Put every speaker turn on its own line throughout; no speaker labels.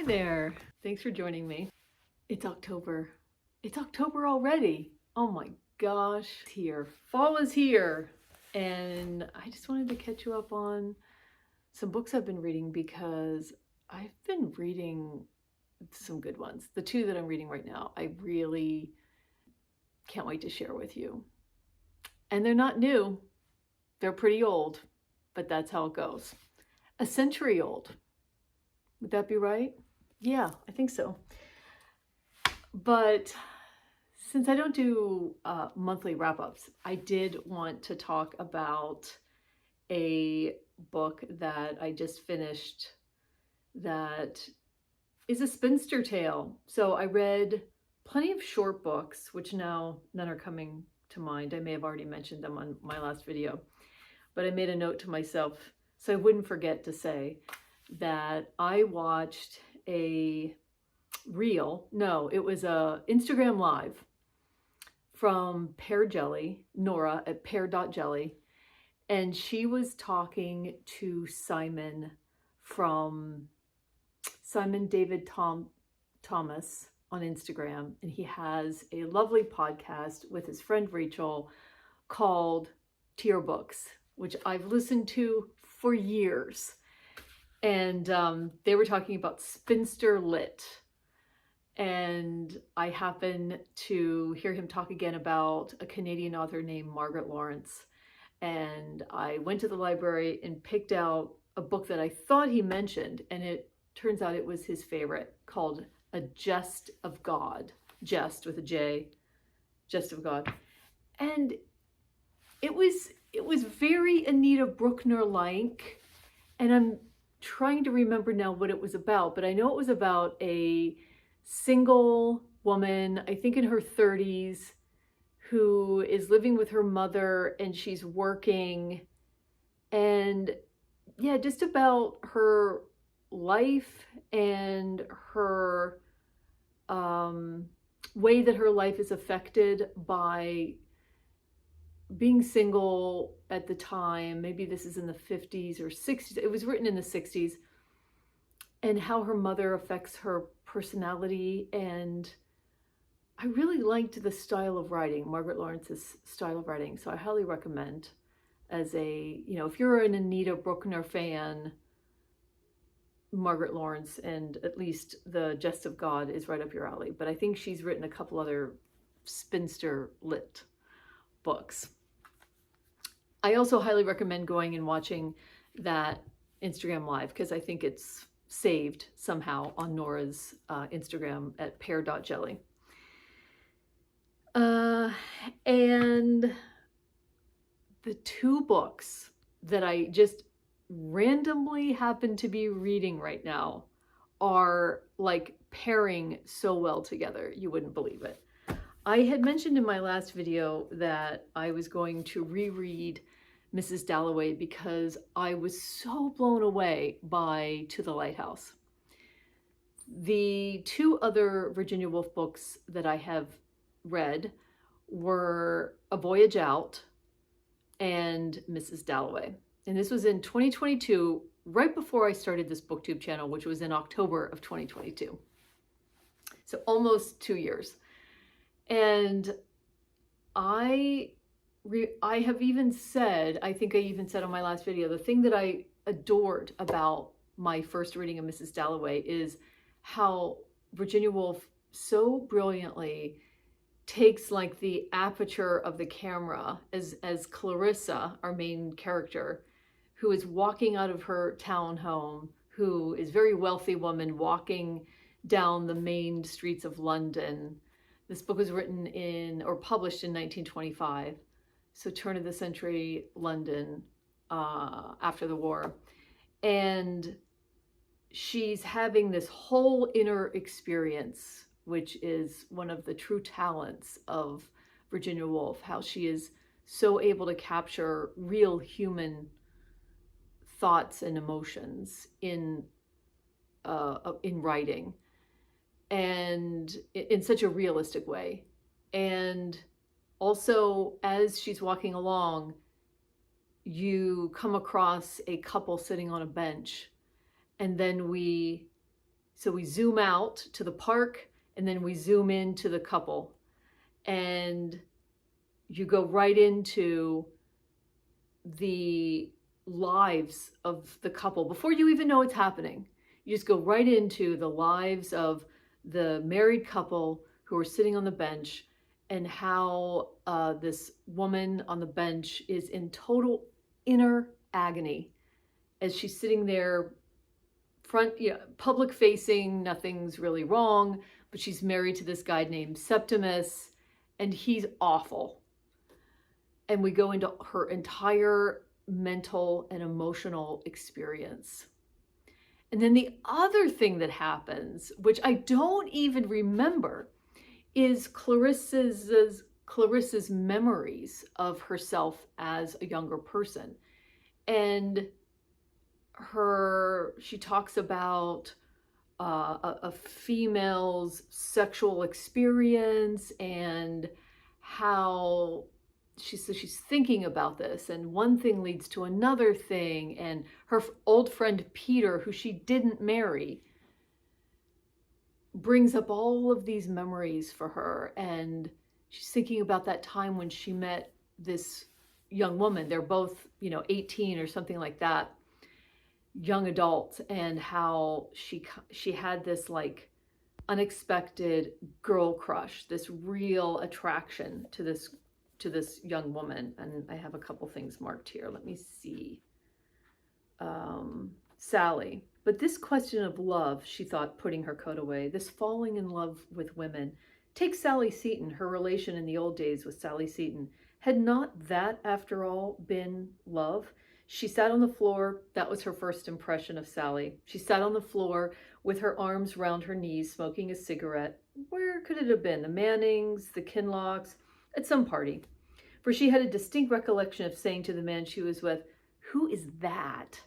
Hi there. Thanks for joining me. It's October. It's October already. Oh my gosh. It's here. Fall is here. And I just wanted to catch you up on some books I've been reading because I've been reading some good ones. The two that I'm reading right now, I really can't wait to share with you. And they're not new. They're pretty old, but that's how it goes. A century old. Would that be right? Yeah, I think so. But since I don't do monthly wrap-ups, I did want to talk about a book that I just finished that is a spinster tale. So I read plenty of short books, which now none are coming to mind. I may have already mentioned them on my last video, but I made a note to myself so I wouldn't forget to say that I watched a reel. No, it was a Instagram live from Pear Jelly, Nora at pear.jelly. And she was talking to Simon from Simon David Thomas on Instagram. And he has a lovely podcast with his friend Rachel called Tier Books, which I've listened to for years. And they were talking about spinster lit. And I happened to hear him talk again about a Canadian author named Margaret Lawrence. And I went to the library and picked out a book that I thought he mentioned. And it turns out it was his favorite, called A Jest of God. Jest with a J. Jest of God. And it was very Anita Bruckner-like. And I'm trying to remember now what it was about, but I know it was about a single woman, I think in her 30s, who is living with her mother and she's working, and yeah, just about her life and her way that her life is affected by being single at the time. Maybe this is in the 50s or 60s. It was written in the 60s. And how her mother affects her personality. And I really liked the style of writing, Margaret Lawrence's style of writing. So I highly recommend as a, if you're an Anita Bruckner fan, Margaret Lawrence and at least The Jest of God is right up your alley. But I think she's written a couple other spinster lit books. I also highly recommend going and watching that Instagram live because I think it's saved somehow on Nora's Instagram at pear.jelly. And the two books that I just randomly happen to be reading right now are like pairing so well together, you wouldn't believe it. I had mentioned in my last video that I was going to reread Mrs. Dalloway because I was so blown away by To the Lighthouse. The two other Virginia Woolf books that I have read were A Voyage Out and Mrs. Dalloway. And this was in 2022, right before I started this Booktube channel, which was in October of 2022. So almost 2 years. And I have even said, I think I even said on my last video, the thing that I adored about my first reading of Mrs. Dalloway is how Virginia Woolf so brilliantly takes like the aperture of the camera as Clarissa, our main character, who is walking out of her town home, who is a very wealthy woman walking down the main streets of London. This book was written or published in 1925. So turn of the century London after the war. And she's having this whole inner experience, which is one of the true talents of Virginia Woolf, how she is so able to capture real human thoughts and emotions in writing, and in such a realistic way. And also, as she's walking along, you come across a couple sitting on a bench, and then we So we zoom out to the park and then we zoom into the couple. And you go right into the lives of the couple before you even know it's happening. You just go right into the lives of the married couple who are sitting on the bench, and how this woman on the bench is in total inner agony as she's sitting there public facing, nothing's really wrong, but she's married to this guy named Septimus, and he's awful. And we go into her entire mental and emotional experience. And then the other thing that happens, which I don't even remember, is Clarissa's memories of herself as a younger person. And she talks about a female's sexual experience, and how she's thinking about this, and one thing leads to another thing, and her old friend Peter, who she didn't marry, brings up all of these memories for her, and she's thinking about that time when she met this young woman. They're both 18 or something like that, young adults, and how she had this like unexpected girl crush, this real attraction to this young woman. And I have a couple things marked here. Let me see. Sally. But this question of love, she thought, putting her coat away, this falling in love with women. Take Sally Seton, her relation in the old days with Sally Seton. Had not that, after all, been love? She sat on the floor. That was her first impression of Sally. She sat on the floor with her arms round her knees, smoking a cigarette. Where could it have been? The Mannings, the Kinlocks, at some party. For she had a distinct recollection of saying to the man she was with, "Who is that?"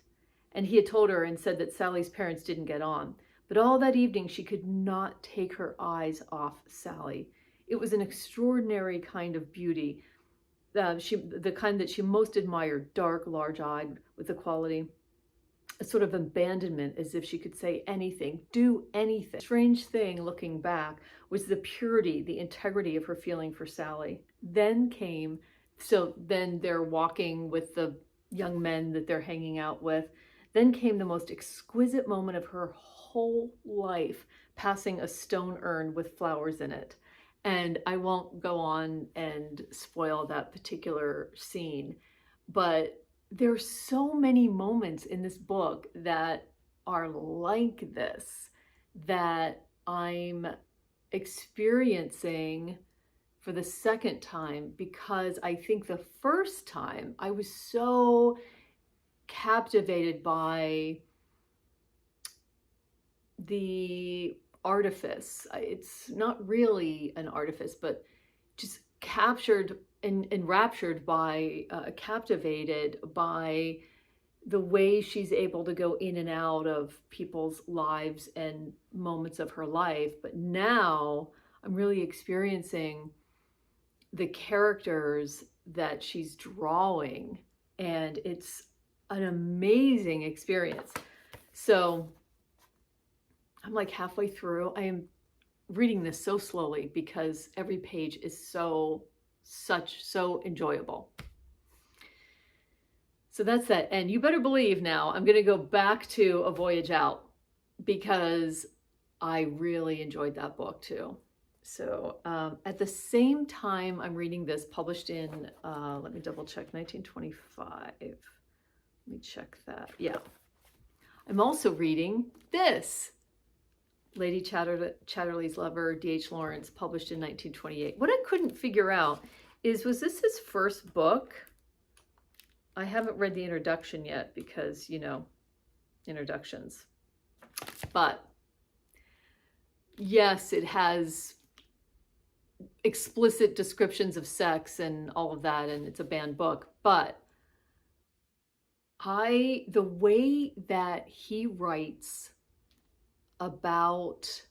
And he had told her and said that Sally's parents didn't get on. But all that evening she could not take her eyes off Sally. It was an extraordinary kind of beauty, the kind that she most admired, dark, large-eyed, with the quality, a sort of abandonment, as if she could say anything, do anything. Strange thing, looking back, was the purity, the integrity of her feeling for Sally. Then they're walking with the young men that they're hanging out with. Then came the most exquisite moment of her whole life, passing a stone urn with flowers in it. And I won't go on and spoil that particular scene, but there's so many moments in this book that are like this, that I'm experiencing for the second time, because I think the first time I was so captivated by the artifice. It's not really an artifice, but just captured and enraptured by, captivated by the way she's able to go in and out of people's lives and moments of her life. But now I'm really experiencing the characters that she's drawing, and it's an amazing experience. So I'm like halfway through. I am reading this so slowly because every page is so enjoyable. So that's that. And you better believe now I'm going to go back to A Voyage Out, because I really enjoyed that book too. So at the same time I'm reading this, published in, let me double check, 1925. Let me check that. Yeah. I'm also reading this, Lady Chatterley's Lover, DHLawrence, published in 1928. What I couldn't figure out is, was this his first book? I haven't read the introduction yet because, introductions. But yes, it has explicit descriptions of sex and all of that, and it's a banned book. But the way that he writes about,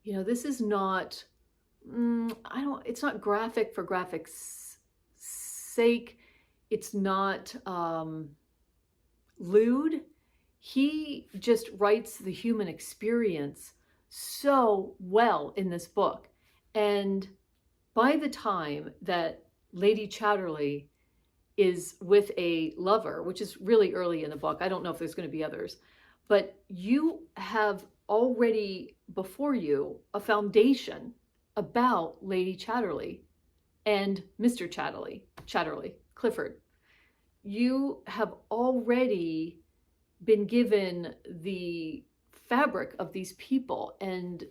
this is not, it's not graphic for graphic's sake. It's not lewd. he just writes the human experience so well in this book. And by the time that Lady Chatterley is with a lover, which is really early in the book, I don't know if there's going to be others, but you have already before you a foundation about Lady Chatterley and Mr. Chatterley, Clifford. You have already been given the fabric of these people, and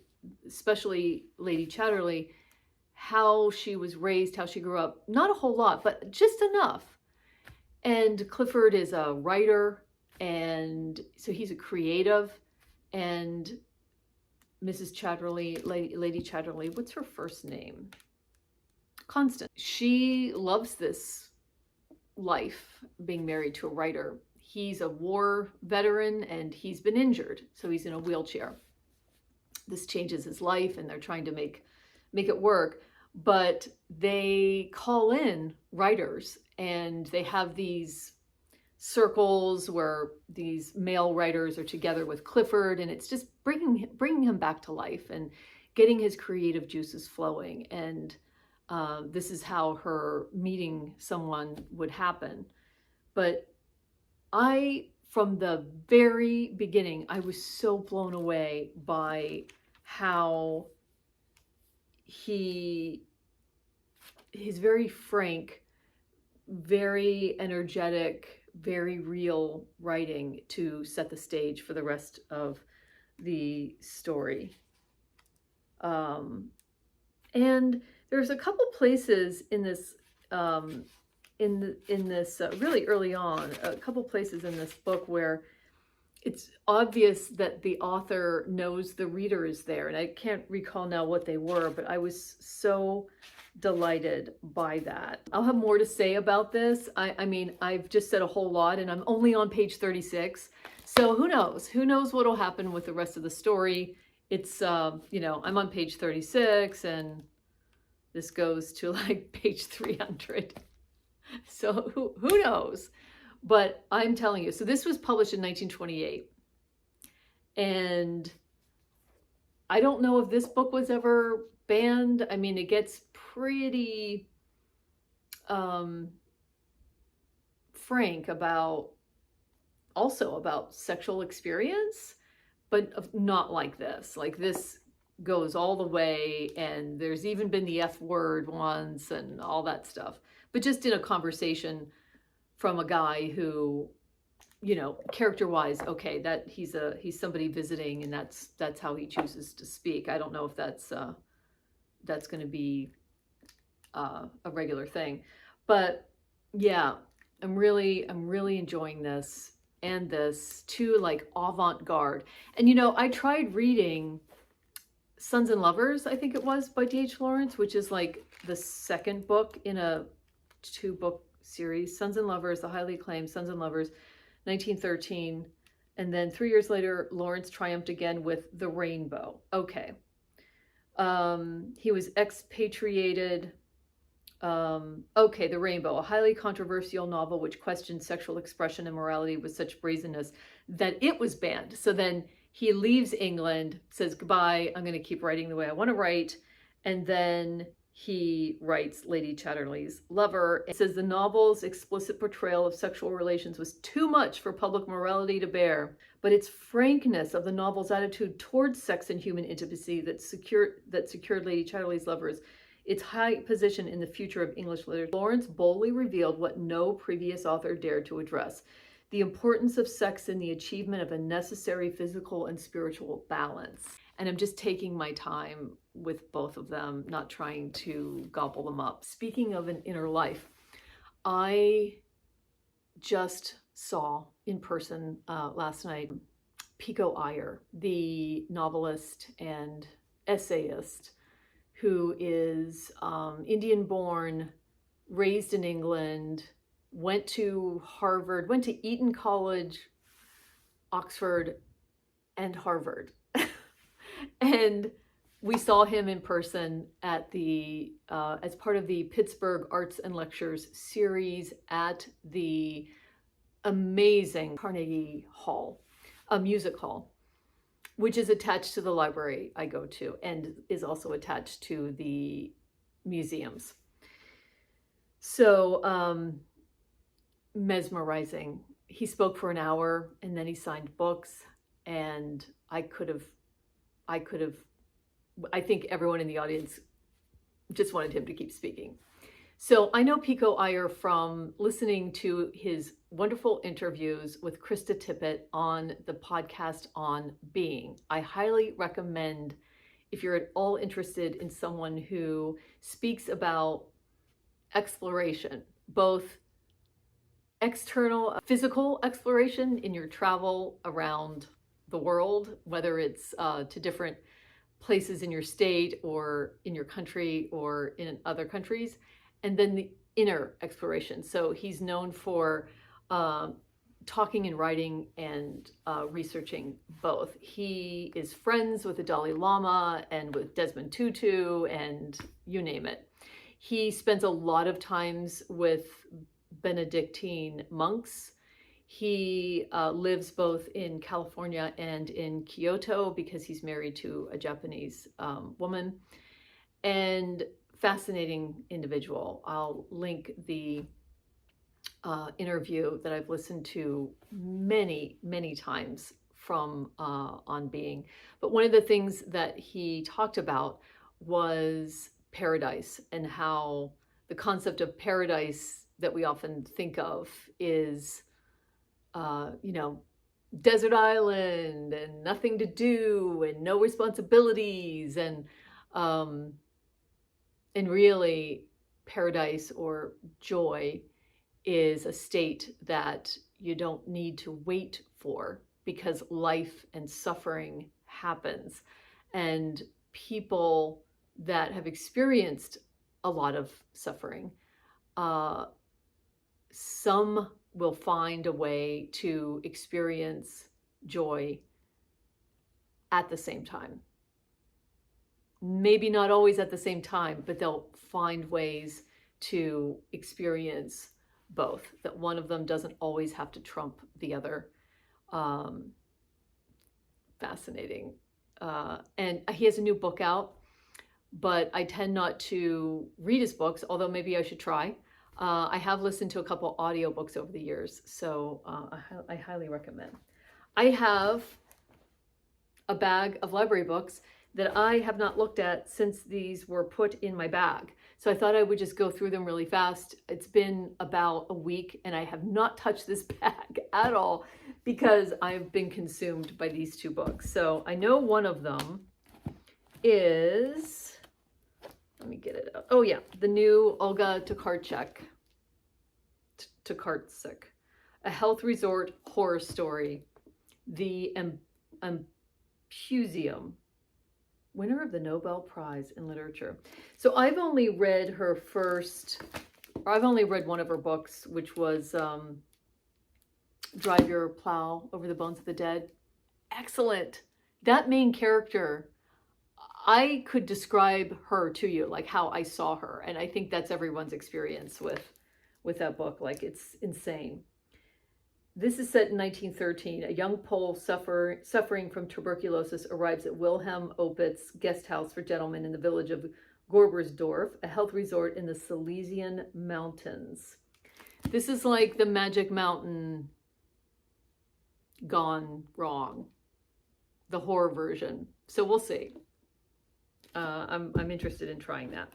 especially Lady Chatterley, how she was raised, how she grew up. Not a whole lot, but just enough. And Clifford is a writer, and so he's a creative. And Mrs. Chatterley, Lady Chatterley, what's her first name? Constance. She loves this life, being married to a writer. He's a war veteran and he's been injured, so he's in a wheelchair. This changes his life and they're trying to make it work, but they call in writers and they have these circles where these male writers are together with Clifford, and it's just bringing him back to life and getting his creative juices flowing. And this is how her meeting someone would happen. But from the very beginning, I was so blown away by how he's very frank, very energetic, very real writing to set the stage for the rest of the story. And there's a couple places in this really early on, a couple places in this book where it's obvious that the author knows the reader is there. And I can't recall now what they were, but I was so delighted by that. I'll have more to say about this. I mean, I've just said a whole lot and I'm only on page 36. So who knows what'll happen with the rest of the story. It's, you know, I'm on page 36 and this goes to like page 300. So who knows? But I'm telling you, so this was published in 1928. And I don't know if this book was ever banned. I mean, it gets pretty frank about sexual experience, but not like this. Like this goes all the way, and there's even been the F word once and all that stuff. But just in a conversation from a guy who, you know, character-wise, okay, that he's somebody visiting, and that's how he chooses to speak. I don't know if that's going to be a regular thing, but yeah, I'm really enjoying this, and this too, like avant-garde. And you know, I tried reading Sons and Lovers, I think it was, by DHLawrence, which is like the second book in a 2-book series. Sons and Lovers, the highly acclaimed Sons and Lovers, 1913. And then 3 years later, Lawrence triumphed again with The Rainbow. Okay. He was expatriated. Okay, The Rainbow, a highly controversial novel which questioned sexual expression and morality with such brazenness that it was banned. So then he leaves England, says goodbye, I'm going to keep writing the way I want to write. And then he writes Lady Chatterley's Lover. It says the novel's explicit portrayal of sexual relations was too much for public morality to bear, but its frankness of the novel's attitude towards sex and human intimacy that secured Lady Chatterley's Lovers its high position in the future of English literature. Lawrence boldly revealed what no previous author dared to address: the importance of sex in the achievement of a necessary physical and spiritual balance. And I'm just taking my time with both of them, not trying to gobble them up. Speaking of an inner life, I just saw in person last night Pico Iyer, the novelist and essayist, who is Indian-born, raised in England, went to Harvard, went to Eton College, Oxford, and Harvard. And we saw him in person at the as part of the Pittsburgh Arts and Lectures series at the amazing Carnegie Hall. a music hall, which is attached to the library I go to and is also attached to the museums. So mesmerizing. He spoke for an hour and then he signed books, and I think everyone in the audience just wanted him to keep speaking. So I know Pico Iyer from listening to his wonderful interviews with Krista Tippett on the podcast on being. I highly recommend, if you're at all interested in someone who speaks about exploration, both external physical exploration in your travel around the world, whether it's to different places in your state or in your country or in other countries, and then the inner exploration. So he's known for talking and writing and researching both. He is friends with the Dalai Lama and with Desmond Tutu and you name it. He spends a lot of times with Benedictine monks. He lives both in California and in Kyoto because he's married to a Japanese woman. And fascinating individual. I'll link the interview that I've listened to many, many times from On Being. But one of the things that he talked about was paradise, and how the concept of paradise that we often think of is, desert island and nothing to do and no responsibilities, and really paradise or joy is a state that you don't need to wait for, because life and suffering happens. And people that have experienced a lot of suffering, some will find a way to experience joy at the same time. Maybe not always at the same time, but they'll find ways to experience both, that one of them doesn't always have to trump the other. Fascinating. And he has a new book out, but I tend not to read his books, although maybe I should try. I have listened to a couple audiobooks over the years, so I highly recommend. I have a bag of library books that I have not looked at since these were put in my bag. So I thought I would just go through them really fast. It's been about a week and I have not touched this bag at all because I've been consumed by these two books. So I know one of them is, let me get it up. Oh yeah, the new Olga Tocarczuk, A Health Resort Horror Story, the Empusium, winner of the Nobel Prize in Literature. So I've only read one of her books, which was Drive Your Plow Over the Bones of the Dead. Excellent. That main character, I could describe her to you, like how I saw her. And I think that's everyone's experience with that book. Like, it's insane. This is set in 1913. A young Pole suffering from tuberculosis arrives at Wilhelm Opit's guest house for gentlemen in the village of Gorbersdorf, a health resort in the Silesian mountains. This is like the Magic Mountain gone wrong, the horror version. So we'll see. I'm interested in trying that.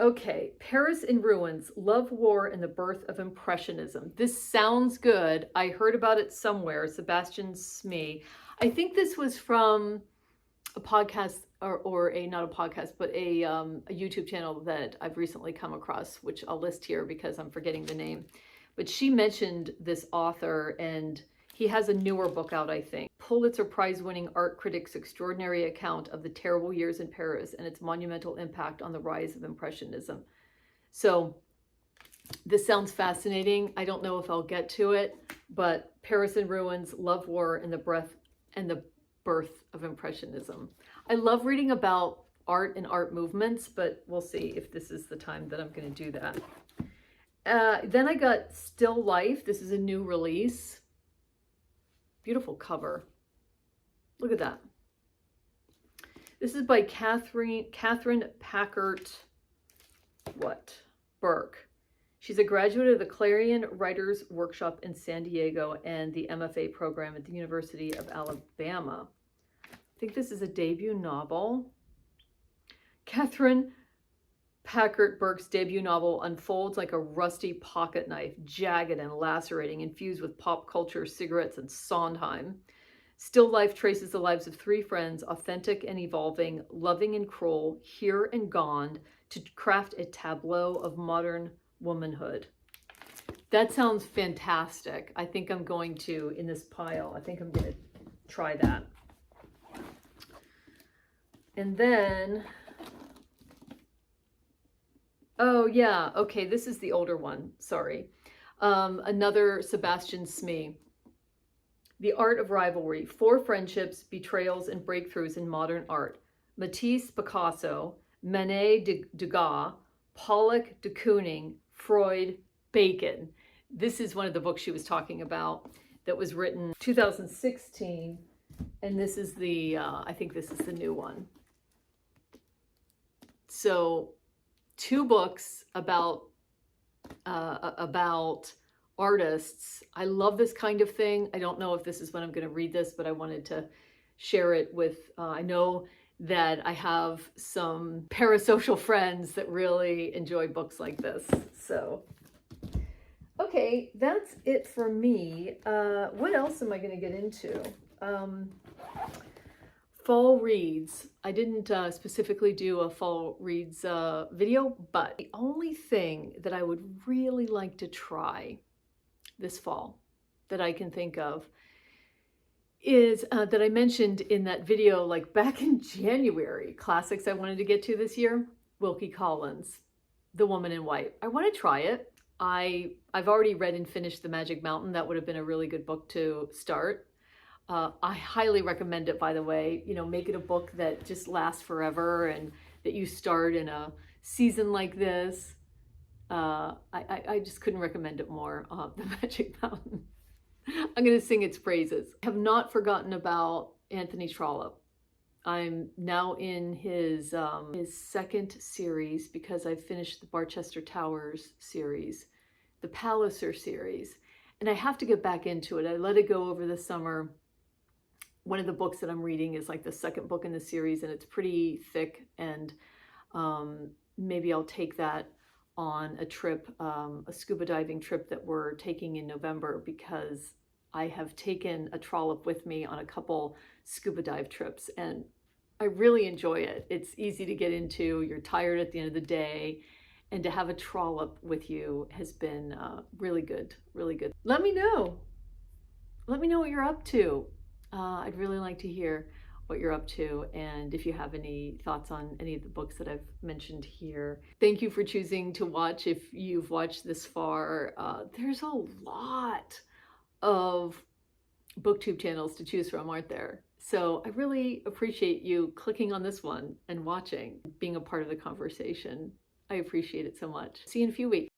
Okay, Paris in Ruins, Love, War, and the Birth of Impressionism. This sounds good. I heard about it somewhere, Sebastian Smee. I think this was from a podcast, or not a podcast, but a YouTube channel that I've recently come across, which I'll list here because I'm forgetting the name. But she mentioned this author, and he has a newer book out, I think. Pulitzer Prize-winning art critic's extraordinary account of the terrible years in Paris and its monumental impact on the rise of Impressionism. So this sounds fascinating. I don't know if I'll get to it, but Paris in Ruins, Love, War, and the Birth of Impressionism. I love reading about art and art movements, but we'll see if this is the time that I'm going to do that. Then I got Still Life. This is a new release. Beautiful cover. Look at that. This is by Catherine Packard Burke. She's a graduate of the Clarion Writers Workshop in San Diego and the MFA program at the University of Alabama. I think this is a debut novel. Catherine Packard Burke's debut novel unfolds like a rusty pocket knife, jagged and lacerating, infused with pop culture, cigarettes, and Sondheim. Still life traces the lives of three friends, authentic and evolving, loving and cruel, here and gone, to craft a tableau of modern womanhood. That sounds fantastic. I think I'm going to, in this pile, I think I'm going to try that. And then, oh yeah, okay, this is the older one, sorry. Another Sebastian Smee. The Art of Rivalry, 4 Friendships, Betrayals, and Breakthroughs in Modern Art. Matisse, Picasso, Manet, Degas, Pollock, de Kooning, Freud, Bacon. This is one of the books she was talking about that was written 2016, and this is the, I think this is the new one. So 2 books about artists. I love this kind of thing. I don't know if this is when I'm going to read this, but I wanted to share it with, I know that I have some parasocial friends that really enjoy books like this. So, okay, that's it for me. What else am I going to get into? Fall reads. I didn't specifically do a fall reads video, but the only thing that I would really like to try this fall that I can think of is that I mentioned in that video, like back in January, classics I wanted to get to this year, Wilkie Collins, The Woman in White. I want to try it. I've already read and finished The Magic Mountain. That would have been a really good book to start. I highly recommend it, by the way. You know, make it a book that just lasts forever and that you start in a season like this. I just couldn't recommend it more, The Magic Mountain. I'm going to sing its praises. I have not forgotten about Anthony Trollope. I'm now in his second series because I've finished the Barchester Towers series, the Palliser series, and I have to get back into it. I let it go over the summer. One of the books that I'm reading is like the second book in the series, and it's pretty thick, and maybe I'll take that on a trip, a scuba diving trip that we're taking in November, because I have taken a Trollope with me on a couple scuba dive trips and I really enjoy it. It's easy to get into, you're tired at the end of the day, and to have a Trollope with you has been really good, really good. Let me know what you're up to. I'd really like to hear what you're up to, and if you have any thoughts on any of the books that I've mentioned here. Thank you for choosing to watch. If you've watched this far, there's a lot of booktube channels to choose from, aren't there? So I really appreciate you clicking on this one and watching, being a part of the conversation. I appreciate it so much. See you in a few weeks.